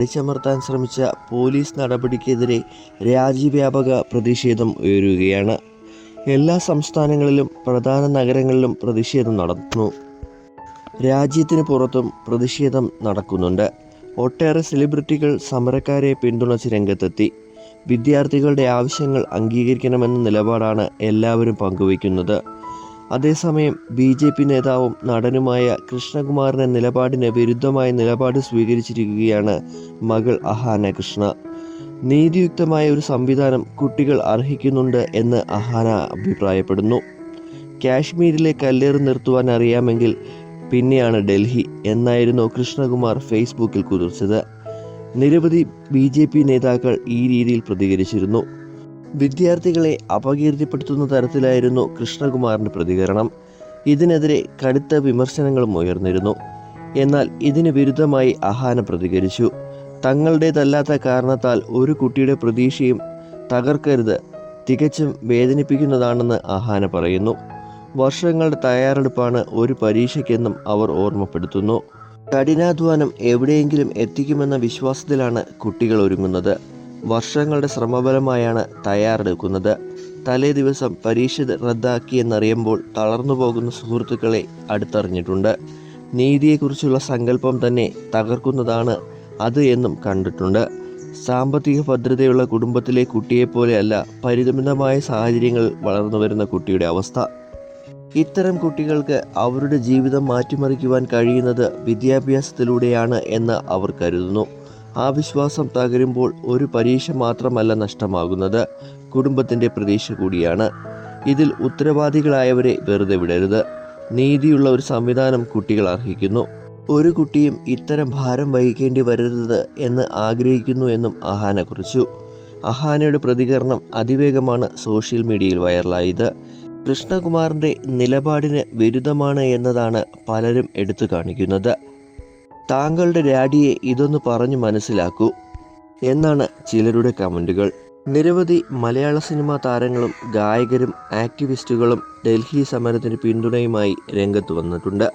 അടിച്ചമർത്താൻ ശ്രമിച്ച പോലീസ് നടപടിക്കെതിരെ രാജ്യവ്യാപക പ്രതിഷേധം ഉയരുകയാണ്. എല്ലാ സംസ്ഥാനങ്ങളിലും പ്രധാന നഗരങ്ങളിലും പ്രതിഷേധം നടന്നു. രാജ്യത്തിന് പുറത്തും പ്രതിഷേധം നടക്കുന്നുണ്ട്. ഒട്ടേറെ സെലിബ്രിറ്റികൾ സമരക്കാരെ പിന്തുണച്ച് രംഗത്തെത്തി. വിദ്യാർത്ഥികളുടെ ആവശ്യങ്ങൾ അംഗീകരിക്കണമെന്ന നിലപാടാണ് എല്ലാവരും പങ്കുവയ്ക്കുന്നത്. അതേസമയം BJP നേതാവും നടനുമായ കൃഷ്ണകുമാറിന്റെ നിലപാടിന് വിരുദ്ധമായ നിലപാട് സ്വീകരിച്ചിരിക്കുകയാണ് മകൾ അഹാന കൃഷ്ണ. നീതിയുക്തമായ ഒരു സംവിധാനം കുട്ടികൾ അർഹിക്കുന്നുണ്ട് എന്ന് അഹാന അഭിപ്രായപ്പെടുന്നു. കാശ്മീരിലെ കല്ലേറ് നിർത്തുവാൻ അറിയാമെങ്കിൽ പിന്നെയാണ് ഡൽഹി എന്നായിരുന്നു കൃഷ്ണകുമാർ ഫേസ്ബുക്കിൽ കുറിച്ചത്. നിരവധി BJP നേതാക്കൾ ഈ രീതിയിൽ പ്രതികരിച്ചിരുന്നു. വിദ്യാർത്ഥികളെ അപകീർത്തിപ്പെടുത്തുന്ന തരത്തിലായിരുന്നു കൃഷ്ണകുമാറിന്റെ പ്രതികരണം. ഇതിനെതിരെ കടുത്ത വിമർശനങ്ങളും ഉയർന്നിരുന്നു. എന്നാൽ ഇതിന് വിരുദ്ധമായി അഹാന പ്രതികരിച്ചു. തങ്ങളുടേതല്ലാത്ത കാരണത്താൽ ഒരു കുട്ടിയുടെ പ്രതീക്ഷയും തകർക്കരുത്, തികച്ചും വേദനിപ്പിക്കുന്നതാണെന്ന് അഹാന പറയുന്നു. വർഷങ്ങളുടെ തയ്യാറെടുപ്പാണ് ഒരു പരീക്ഷയ്ക്കെന്നും അവർ ഓർമ്മപ്പെടുത്തുന്നു. കഠിനാധ്വാനം എവിടെയെങ്കിലും എത്തിക്കുമെന്ന വിശ്വാസത്തിലാണ് കുട്ടികൾ ഒരുങ്ങുന്നത്. വർഷങ്ങളുടെ ശ്രമഫലമായാണ് തയ്യാറെടുക്കുന്നത്. തലേ ദിവസം പരീക്ഷ റദ്ദാക്കിയെന്നറിയുമ്പോൾ തളർന്നു പോകുന്ന സുഹൃത്തുക്കളെ അടുത്തറിഞ്ഞിട്ടുണ്ട്. നീതിയെക്കുറിച്ചുള്ള സങ്കല്പം തന്നെ തകർക്കുന്നതാണ് അത് എന്നും കണ്ടിട്ടുണ്ട്. സാമ്പത്തിക ഭദ്രതയുള്ള കുടുംബത്തിലെ കുട്ടിയെപ്പോലെയല്ല പരിമിതമായ സാഹചര്യങ്ങളിൽ വളർന്നു വരുന്ന കുട്ടിയുടെ അവസ്ഥ. ഇത്തരം കുട്ടികൾക്ക് അവരുടെ ജീവിതം മാറ്റിമറിക്കുവാൻ കഴിയുന്നത് വിദ്യാഭ്യാസത്തിലൂടെയാണ് എന്ന് അവർ കരുതുന്നു. ആ വിശ്വാസം തകരുമ്പോൾ ഒരു പരീക്ഷ മാത്രമല്ല നഷ്ടമാകുന്നത്, കുടുംബത്തിൻ്റെ പ്രതീക്ഷ കൂടിയാണ്. ഇതിൽ ഉത്തരവാദികളായവരെ വെറുതെ വിടരുത്. നീതിയുള്ള ഒരു സംവിധാനം കുട്ടികൾ അർഹിക്കുന്നു. ഒരു കുട്ടിയും ഇത്തരം ഭാരം വഹിക്കേണ്ടി വരരുത് എന്ന് ആഗ്രഹിക്കുന്നു എന്നും അഹാന കുറിച്ചു. അഹാനയുടെ പ്രതികരണം അതിവേഗമാണ് സോഷ്യൽ മീഡിയയിൽ വൈറലായത്. കൃഷ്ണകുമാറിൻ്റെ നിലപാടിന് വിരുദ്ധമാണ് എന്നതാണ് പലരും എടുത്തു കാണിക്കുന്നത്. താങ്കളുടെ ഡാഡിയെ ഇതൊന്ന് പറഞ്ഞു മനസ്സിലാക്കൂ എന്നാണ് ചിലരുടെ കമൻറ്റുകൾ. നിരവധി മലയാള സിനിമാ താരങ്ങളും ഗായകരും ആക്ടിവിസ്റ്റുകളും ഡൽഹി സമരത്തിന് പിന്തുണയുമായി രംഗത്ത് വന്നിട്ടുണ്ട്.